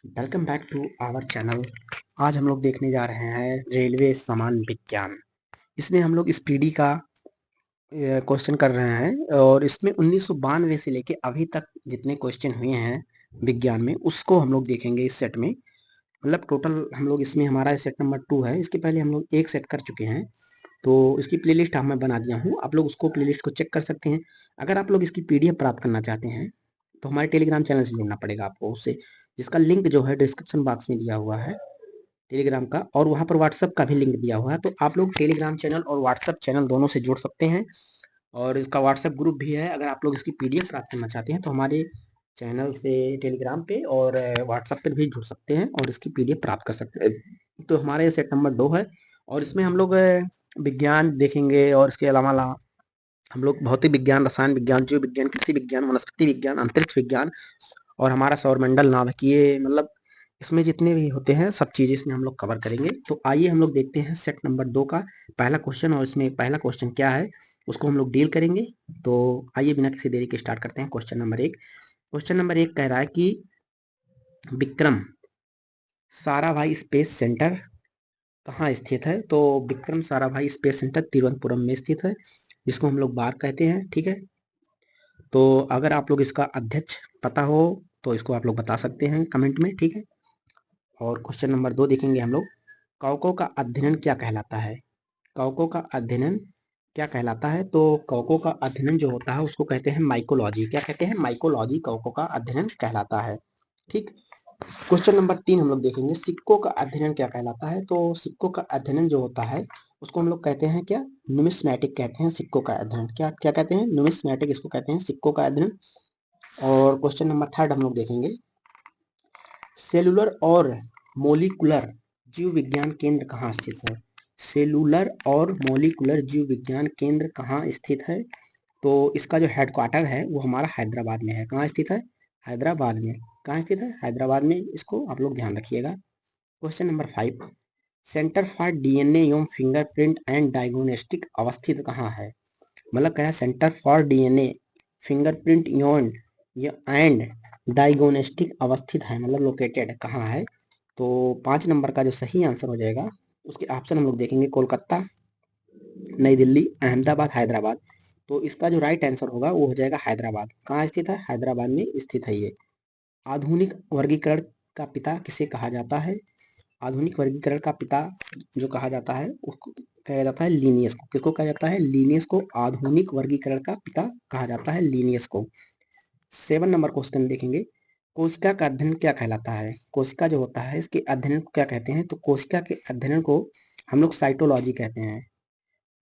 Welcome back to our channel. आज हम लोग देखने जा रहे हैं रेलवे सामान विज्ञान। इसमें हम लोग स्पीडी का क्वेश्चन कर रहे हैं और इसमें 1992 से लेके अभी तक जितने क्वेश्चन हुए हैं विज्ञान में उसको हम लोग देखेंगे इस सेट में। मतलब टोटल हम लोग इसमें हमारा सेट नंबर 2 है। इसके पहले हम लोग एक सेट कर चुके हैं, तो इसकी प्लेलिस्ट मैं बना दिया हूँ। आप लोग उसको प्लेलिस्ट को चेक कर सकते हैं। अगर आप लोग इसकी पीडीएफ प्राप्त करना चाहते हैं तो हमारे टेलीग्राम चैनल से जुड़ना पड़ेगा आपको उससे, जिसका लिंक जो है डिस्क्रिप्शन बॉक्स में दिया हुआ है टेलीग्राम का, और वहाँ पर व्हाट्सएप का भी लिंक दिया हुआ है। तो आप लोग टेलीग्राम चैनल और व्हाट्सएप चैनल दोनों से जुड़ सकते हैं। और इसका व्हाट्सएप ग्रुप भी है। अगर आप लोग इसकी पीडीएफ प्राप्त करना चाहते हैं तो हमारे चैनल से टेलीग्राम पे और व्हाट्सएप पर भी जुड़ सकते हैं और इसकी पीडीएफ प्राप्त कर सकते हैं। तो हमारे सेट नंबर 2 है और इसमें हम लोग विज्ञान देखेंगे और इसके अलावा हम लोग भौतिक विज्ञान, रसायन विज्ञान, जीव विज्ञान, कृषि विज्ञान, वनस्पति विज्ञान, अंतरिक्ष विज्ञान और हमारा सौरमंडल नाभिकीय, मतलब इसमें जितने भी होते हैं सब चीज़ इसमें हम लोग कवर करेंगे। तो आइए हम लोग देखते हैं सेट नंबर 2 का पहला क्वेश्चन, और इसमें पहला क्वेश्चन क्या है उसको हम लोग डील करेंगे। तो आइए बिना किसी देरी के स्टार्ट करते हैं। Question number 1। क्वेश्चन नंबर 1 कह रहा है कि विक्रम साराभाई स्पेस सेंटर कहाँ स्थित है। तो विक्रम साराभाई स्पेस सेंटर तिरुवनंतपुरम में स्थित है, जिसको हम लोग बार कहते हैं। ठीक है, तो अगर आप लोग इसका अध्यक्ष पता हो तो इसको आप लोग बता सकते हैं कमेंट में। ठीक है, और क्वेश्चन नंबर 2 देखेंगे हम लोग। कवकों का अध्ययन क्या कहलाता है। कवकों का अध्ययन क्या कहलाता है। तो कवकों का अध्ययन जो होता है उसको कहते हैं माइकोलॉजी। क्या कहते हैं? माइकोलॉजी कवकों का अध्ययन कहलाता है। ठीक। क्वेश्चन नंबर 3 हम लोग देखेंगे, सिक्कों का अध्ययन क्या कहलाता है। तो सिक्कों का अध्ययन जो होता है उसको हम लोग कहते हैं क्या? न्यूमिस्मैटिक कहते हैं सिक्कों का अध्ययन। क्या क्या कहते हैं? न्यूमिस्मैटिक इसको कहते हैं, सिक्कों का अध्ययन। और क्वेश्चन नंबर 3 हम लोग देखेंगे, सेलुलर और मोलिकुलर जीव विज्ञान केंद्र कहाँ स्थित है। सेलुलर और मोलिकुलर जीव विज्ञान केंद्र कहाँ स्थित है। तो इसका जो हेडक्वार्टर है वो हमारा हैदराबाद में है। कहाँ स्थित है? हैदराबाद में। कहाँ स्थित है? हैदराबाद में। इसको आप लोग ध्यान रखिएगा। Question number 5, centre for DNA एवं फिंगरप्रिंट एंड डायग्नोस्टिक अवस्थित कहाँ है। मतलब क्या है? Centre for DNA fingerprint and diagnostic अवस्थित है, मतलब लोकेटेड कहाँ है। तो 5 नंबर का जो सही आंसर हो जाएगा उसके ऑप्शन हम लोग देखेंगे, कोलकाता, नई दिल्ली, अहमदाबाद, हैदराबाद। तो इसका जो राइट आंसर होगा वो हो जाएगा हैदराबाद। कहाँ स्थित है? हैदराबाद में स्थित है ये। आधुनिक वर्गीकरण का पिता किसे कहा जाता है। आधुनिक वर्गीकरण का पिता जो कहा जाता है उसको कहा जाता है लीनियस को। किसको कहा जाता है? लीनियस को आधुनिक वर्गीकरण का पिता कहा जाता है, लीनियस को। 7 नंबर क्वेश्चन देखेंगे, कोशिका का अध्ययन क्या कहलाता है। कोशिका जो होता है इसके अध्ययन को क्या कहते हैं। तो कोशिका के अध्ययन को हम लोग साइटोलॉजी कहते हैं।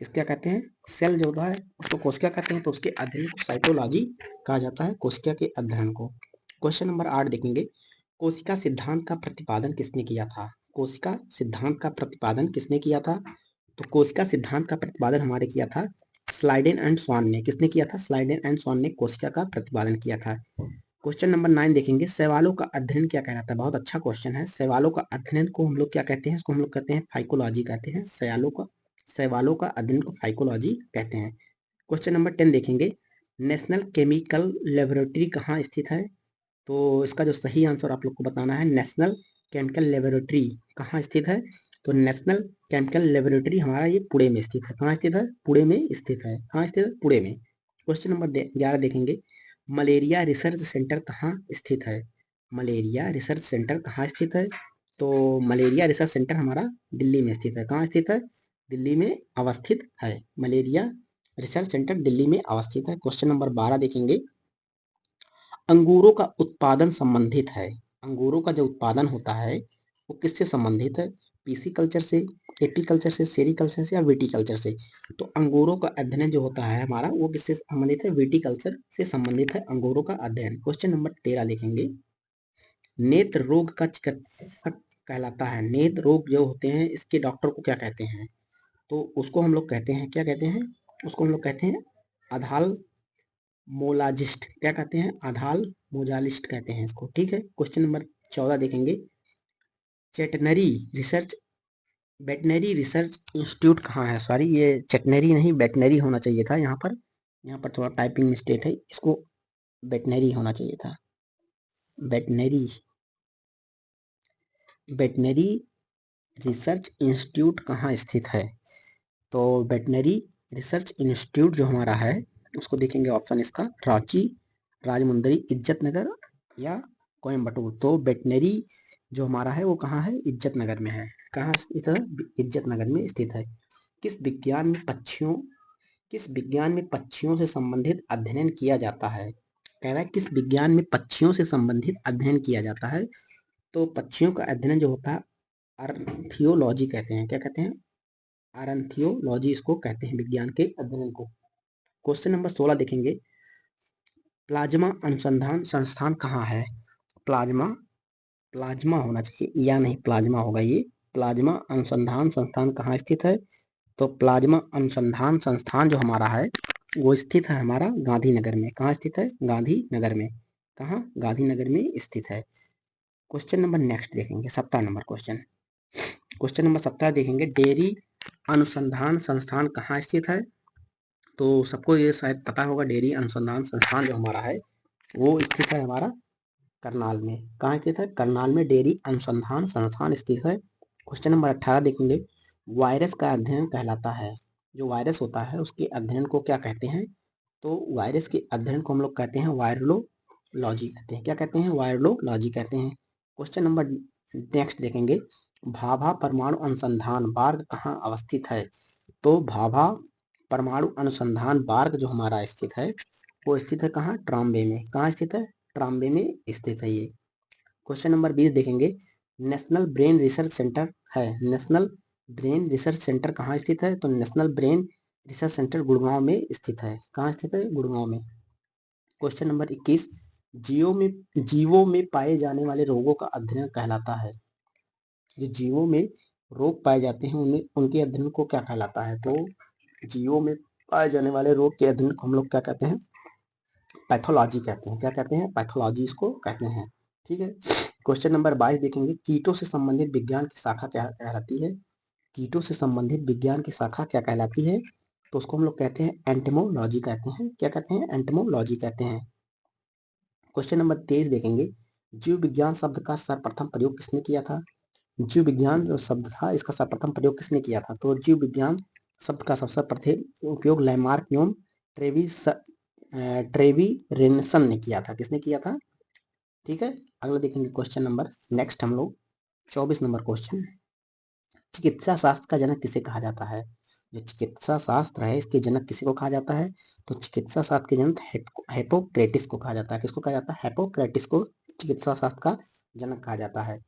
किस क्या कहते हैं? सेल जो होता है उसको कोशिका कहते हैं, तो उसके अध्ययन को साइटोलॉजी कहा जाता है, कोशिका के अध्ययन को। क्वेश्चन नंबर 8 देखेंगे, कोशिका सिद्धांत का प्रतिपादन किसने किया था। कोशिका सिद्धांत का प्रतिपादन किसने किया था। तो कोशिका सिद्धांत का प्रतिपादन हमारे किया था स्लाइडेन एंड स्वान ने। किसने किया था? स्लाइडेन एंड स्वान ने कोशिका का प्रतिपादन किया था। क्वेश्चन नंबर 9 देखेंगे, शैवालों का अध्ययन क्या कहलाता है। बहुत अच्छा क्वेश्चन है। शैवालों का अध्ययन को हम लोग क्या कहते हैं? इसको हम लोग कहते हैं फाइकोलॉजी कहते हैं। शैवालों का अध्ययन को फाइकोलॉजी कहते हैं। क्वेश्चन नंबर 10 देखेंगे, नेशनल केमिकल लेबोरेटरी कहाँ स्थित है। तो इसका जो सही आंसर आप लोग को बताना है, नेशनल केमिकल लेबोरेटरी कहाँ स्थित है। तो नेशनल केमिकल लेबोरेटरी हमारा ये पुणे में स्थित है। कहाँ स्थित है? पुणे में स्थित है। कहाँ स्थित है? पुणे में। क्वेश्चन नंबर 11 देखेंगे, मलेरिया रिसर्च सेंटर कहाँ स्थित है। मलेरिया रिसर्च सेंटर कहाँ स्थित है। तो मलेरिया रिसर्च सेंटर हमारा दिल्ली में स्थित है। कहाँ स्थित है? दिल्ली में अवस्थित है। मलेरिया रिसर्च सेंटर दिल्ली में अवस्थित है। क्वेश्चन नंबर 12 देखेंगे, अंगूरों का उत्पादन संबंधित है। अंगूरों का जो उत्पादन होता है वो किससे संबंधित है। पीसी कल्चर से, एपी कल्चर से, सेरी कल्चर से या विटी कल्चर से। तो अंगूरों का अध्ययन जो होता है हमारा वो किससे संबंधित है? विटी कल्चर से संबंधित है अंगूरों का अध्ययन। क्वेश्चन नंबर 13 देखेंगे, नेत्र रोग का चिकित्सक कहलाता है। नेत्र रोग जो होते हैं इसके डॉक्टर को क्या कहते हैं। तो उसको हम लोग कहते हैं, क्या कहते हैं? उसको हम लोग कहते हैं आधाल मोलाजिस्ट। क्या कहते हैं? आधाल मोजालिस्ट कहते हैं इसको। ठीक है। क्वेश्चन नंबर 14 देखेंगे, चेटनरी रिसर्च वेटनरी रिसर्च इंस्टीट्यूट कहाँ है। सॉरी, ये चेटनरी नहीं वेटनरी होना चाहिए था यहाँ पर। यहाँ पर थोड़ा टाइपिंग मिस्टेक है, इसको वेटनरी होना चाहिए था। वेटनरी वेटनरी रिसर्च इंस्टीट्यूट कहाँ स्थित है? तो वेटनरी रिसर्च इंस्टीट्यूट जो हमारा है उसको देखेंगे ऑप्शन इसका रांची, राजमुंदरी, इज्जत नगर या कोयम्बटूर। तो वेटनरी जो हमारा है वो कहाँ है? इज्जत नगर में है। कहाँ स्थित है? इज्जत नगर में स्थित है। किस विज्ञान में पक्षियों से संबंधित अध्ययन किया जाता है? कह रहा है किस विज्ञान में पक्षियों से संबंधित अध्ययन किया जाता है? तो पक्षियों का अध्ययन जो होता है आर्थियोलॉजी कहते हैं। क्या कहते हैं? आरंथियोलॉजी इसको कहते हैं, विज्ञान के अध्ययन को। क्वेश्चन नंबर 16 देखेंगे, प्लाज्मा अनुसंधान संस्थान कहाँ है? प्लाज्मा प्लाज्मा होना चाहिए या नहीं, प्लाज्मा होगा ये। प्लाज्मा अनुसंधान संस्थान कहाँ स्थित है? तो प्लाज्मा अनुसंधान संस्थान जो हमारा है वो स्थित है हमारा गांधीनगर में। कहाँ स्थित है? गांधीनगर में। कहाँ? गांधीनगर में स्थित है। क्वेश्चन नंबर नेक्स्ट देखेंगे 17 नंबर क्वेश्चन। क्वेश्चन नंबर 17 देखेंगे, डेयरी अनुसंधान संस्थान कहाँ स्थित है? तो सबको ये शायद पता होगा, डेयरी अनुसंधान संस्थान जो हमारा है वो स्थित है हमारा करनाल में। कहाँ स्थित है? करनाल में डेयरी अनुसंधान संस्थान स्थित है। क्वेश्चन नंबर 18 देखेंगे, वायरस का अध्ययन कहलाता है, जो वायरस होता है उसके अध्ययन को क्या कहते हैं? तो वायरस के अध्ययन को हम लोग कहते हैं वायरोलॉजी कहते हैं। क्या कहते हैं? वायरोलॉजी कहते हैं। क्वेश्चन नंबर नेक्स्ट देखेंगे, भाभा परमाणु अनुसंधान मार्ग कहाँ अवस्थित है? तो भाभा परमाणु अनुसंधान मार्ग जो हमारा स्थित है वो स्थित है कहाँ? ट्राम्बे में। कहाँ स्थित है? ट्राम्बे में स्थित है ये। क्वेश्चन नंबर 20 देखेंगे, नेशनल ब्रेन रिसर्च सेंटर है, नेशनल ब्रेन रिसर्च सेंटर कहाँ स्थित है? तो national brain research centre Gurgaon में स्थित है। कहाँ स्थित है? गुड़गांव में। क्वेश्चन नंबर 21, जीवों में पाए जाने वाले रोगों का अध्ययन कहलाता है। जो जीवों में रोग पाए जाते हैं उन्हें उनके अध्ययन को क्या कहलाता है? तो जीवों में पाए जाने वाले रोग के अध्ययन को हम लोग क्या कहते हैं? पैथोलॉजी कहते हैं। क्या कहते हैं? पैथोलॉजी इसको कहते हैं। ठीक है। क्वेश्चन नंबर 22 देखेंगे, कीटों से संबंधित विज्ञान की शाखा क्या कहलाती है? कीटों से संबंधित विज्ञान की शाखा क्या कहलाती है? तो उसको हम लोग कहते हैं एंटोमोलॉजी कहते हैं। क्या कहते हैं? एंटोमोलॉजी कहते हैं। क्वेश्चन नंबर 23 देखेंगे, जीव विज्ञान शब्द का सर्वप्रथम प्रयोग किसने किया था? जीव विज्ञान जो शब्द था इसका सर्वप्रथम प्रयोग किसने किया था? तो जीव विज्ञान शब्द का सबसे प्रथम उपयोग लैमार्क एवं ट्रेविरेनसन ने किया था। किसने किया था? ठीक है। अगला देखेंगे क्वेश्चन नंबर नेक्स्ट हम लोग 24 नंबर क्वेश्चन, चिकित्सा शास्त्र का जनक किसे कहा जाता है? जो चिकित्सा शास्त्र है इसके जनक किसी को कहा जाता है? तो चिकित्सा शास्त्र के जनक हिप्पोक्रेटिस को कहा जाता है। किसको कहा जाता है? हिप्पोक्रेटिस को चिकित्सा शास्त्र का जनक कहा जाता है।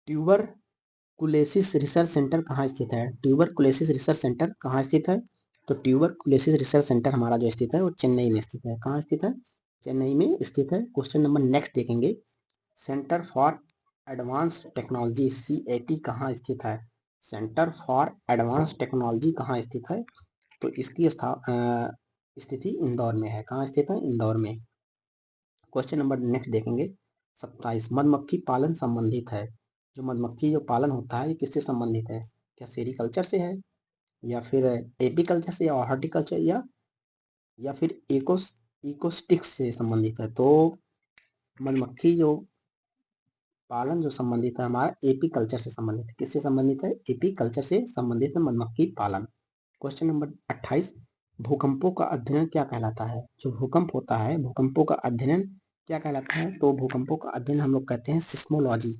ट्यूबरकुलोसिस रिसर्च सेंटर कहाँ स्थित है? ट्यूबरकुलोसिस रिसर्च सेंटर कहाँ स्थित है? तो ट्यूबरकुलोसिस रिसर्च सेंटर हमारा जो स्थित है वो चेन्नई में स्थित है। कहाँ स्थित है? चेन्नई में स्थित है। क्वेश्चन नंबर नेक्स्ट देखेंगे, centre for advance technology CAT कहाँ स्थित है? सेंटर फॉर एडवांस टेक्नोलॉजी कहाँ स्थित है? तो इसकी स्थिति इंदौर में है। कहाँ स्थित है? इंदौर में। क्वेश्चन नंबर नेक्स्ट देखेंगे 27, मधुमक्खी पालन संबंधित है। जो मधुमक्खी जो पालन होता है ये किससे संबंधित है? क्या सेरिकल्चर से है या फिर एपीकल्चर से या हॉर्टिकल्चर या फिर इकोस्टिक्स से संबंधित है? तो मधुमक्खी जो पालन जो संबंधित है हमारा एपी कल्चर से संबंधित है। किससे संबंधित है? एपी कल्चर से संबंधित है मधुमक्खी पालन। क्वेश्चन नंबर 28, भूकंपों का अध्ययन क्या कहलाता है? जो भूकंप होता है भूकंपों का अध्ययन क्या कहलाता है? तो भूकंपों का अध्ययन हम लोग कहते हैं सिस्मोलॉजी।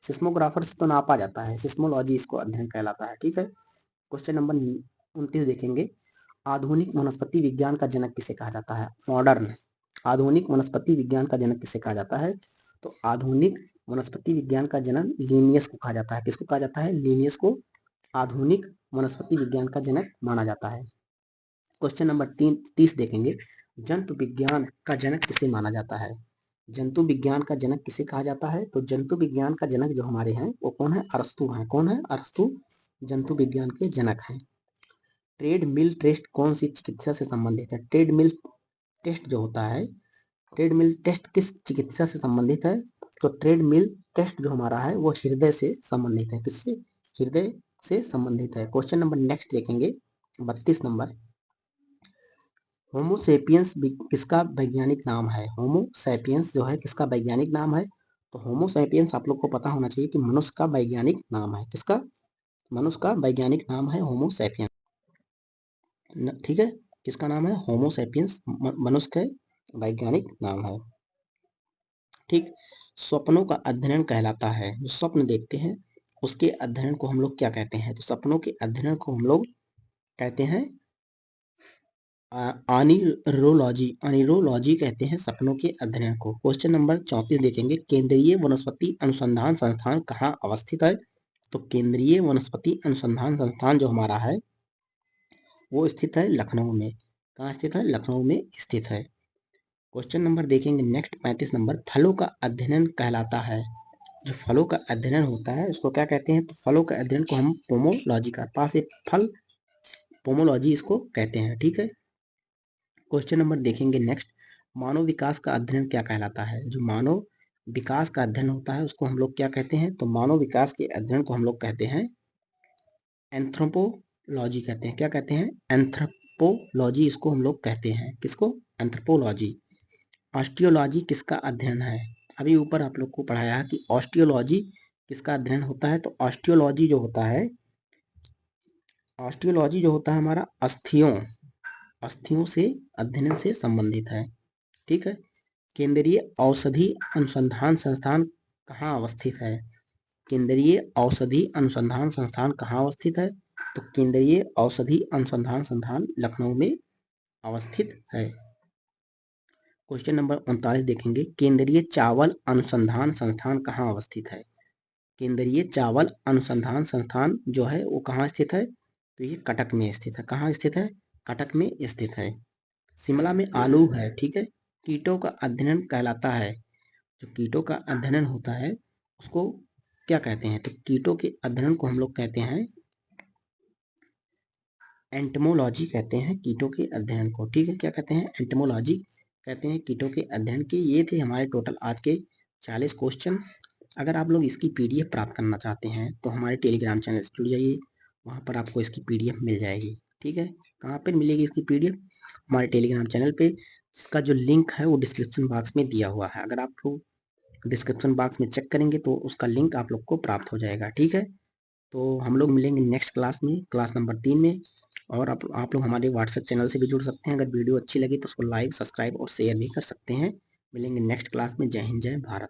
सिस्मोग्राफर से तो नापा जाता है, सिस्मोलॉजी इसको अध्ययन कहलाता है। ठीक है। क्वेश्चन नंबर 29 देखेंगे, आधुनिक वनस्पति विज्ञान का जनक किसे कहा जाता है? मॉडर्न आधुनिक वनस्पति विज्ञान का जनक किसे कहा जाता है? तो आधुनिक वनस्पति विज्ञान का जनक लिनियस को कहा जाता है। किसको कहा जाता है? लिनियस को आधुनिक वनस्पति विज्ञान का जनक माना जाता है। क्वेश्चन नंबर 30 देखेंगे, जंतु विज्ञान का जनक किसे माना जाता है? जंतु विज्ञान का जनक किसे कहा जाता है? तो जंतु विज्ञान का जनक जो हमारे हैं वो कौन है? अरस्तु हैं। कौन है? अरस्तु जंतु विज्ञान के जनक हैं। ट्रेड मिल टेस्ट कौन सी चिकित्सा से संबंधित है? ट्रेड मिल टेस्ट जो होता है, ट्रेड मिल टेस्ट किस चिकित्सा से संबंधित है? तो ट्रेड मिल टेस्ट जो हमारा है वो हृदय से संबंधित है। किससे? हृदय से संबंधित है। क्वेश्चन नंबर नेक्स्ट देखेंगे 32 नंबर, होमोसेपियंस किसका वैज्ञानिक नाम है? होमोसेपियंस जो है किसका वैज्ञानिक नाम है? तो होमो सैपियंस आप लोग को पता होना चाहिए कि मनुष्य का वैज्ञानिक नाम है। किसका? मनुष्य का वैज्ञानिक नाम है होमो सैपियंस। ठीक है, किसका नाम है? होमो सैपियंस मनुष्य के वैज्ञानिक नाम है। ठीक, स्वप्नों का अध्ययन कहलाता है। जो स्वप्न देखते हैं उसके अध्ययन को हम लोग क्या कहते हैं? तो सपनों के अध्ययन को हम लोग कहते हैं अनिरोलॉजी। अनिरोलॉजी कहते हैं सपनों के अध्ययन को। क्वेश्चन नंबर 34 देखेंगे, केंद्रीय वनस्पति अनुसंधान संस्थान कहाँ अवस्थित है? तो केंद्रीय वनस्पति अनुसंधान संस्थान जो हमारा है वो स्थित है लखनऊ में। कहाँ स्थित है? लखनऊ में स्थित है। क्वेश्चन नंबर देखेंगे नेक्स्ट 35 नंबर, फलों का अध्ययन कहलाता है। जो फलों का अध्ययन होता है उसको क्या कहते हैं? तो फलों का अध्ययन को हम पोमोलॉजी का, पास एक फल पोमोलॉजी इसको कहते हैं। ठीक है, क्वेश्चन नंबर देखेंगे नेक्स्ट, मानव विकास का अध्ययन क्या कहलाता है? जो मानव विकास का अध्ययन होता है उसको हम लोग क्या कहते हैं? तो मानव विकास के अध्ययन को हम लोग कहते हैं एंथ्रोपोलॉजी कहते हैं। क्या कहते हैं? एंथ्रोपोलॉजी इसको हम लोग कहते हैं। किसको? एंथ्रोपोलॉजी। ऑस्टियोलॉजी किसका अध्ययन है? अभी ऊपर आप लोग को पढ़ाया है कि ऑस्टियोलॉजी किसका अध्ययन होता है। तो ऑस्टियोलॉजी जो होता है, ऑस्टियोलॉजी जो होता है हमारा अस्थियों से अध्ययन से संबंधित है। ठीक है, केंद्रीय औषधि अनुसंधान संस्थान कहाँ अवस्थित है? केंद्रीय औषधि अनुसंधान संस्थान कहाँ अवस्थित है? तो केंद्रीय औषधि अनुसंधान संस्थान लखनऊ में अवस्थित है। क्वेश्चन नंबर 39 देखेंगे, केंद्रीय चावल अनुसंधान संस्थान कहाँ अवस्थित है? केंद्रीय चावल अनुसंधान संस्थान जो है वो कहाँ स्थित है? तो ये कटक में स्थित है। कहाँ स्थित है? कटक में स्थित है। शिमला में आलू है। ठीक है, कीटों का अध्ययन कहलाता है। जो कीटों का अध्ययन होता है उसको क्या कहते हैं? तो कीटों के अध्ययन को हम लोग कहते हैं एंटमोलॉजी कहते हैं कीटों के अध्ययन को। ठीक है, क्या कहते हैं? एंटमोलॉजी कहते हैं कीटों के अध्ययन के। ये थे हमारे टोटल आज के 40 क्वेश्चन। अगर आप लोग इसकी पीडीएफ प्राप्त करना चाहते हैं तो हमारे टेलीग्राम चैनल से जुड़ जाइए, वहाँ पर आपको इसकी पीडीएफ मिल जाएगी। ठीक है, कहाँ पर मिलेगी इसकी पीडीएफ? हमारे टेलीग्राम चैनल पे, जिसका जो लिंक है वो डिस्क्रिप्शन बॉक्स में दिया हुआ है। अगर आप लोग डिस्क्रिप्शन बॉक्स में चेक करेंगे तो उसका लिंक आप लोग को प्राप्त हो जाएगा। ठीक है, तो हम लोग मिलेंगे नेक्स्ट क्लास में, क्लास नंबर 3 में। और आप लोग हमारे व्हाट्सएप चैनल से भी जुड़ सकते हैं। अगर वीडियो अच्छी लगी तो उसको लाइक, सब्सक्राइब और शेयर भी कर सकते हैं। मिलेंगे नेक्स्ट क्लास में। जय हिंद, जय भारत।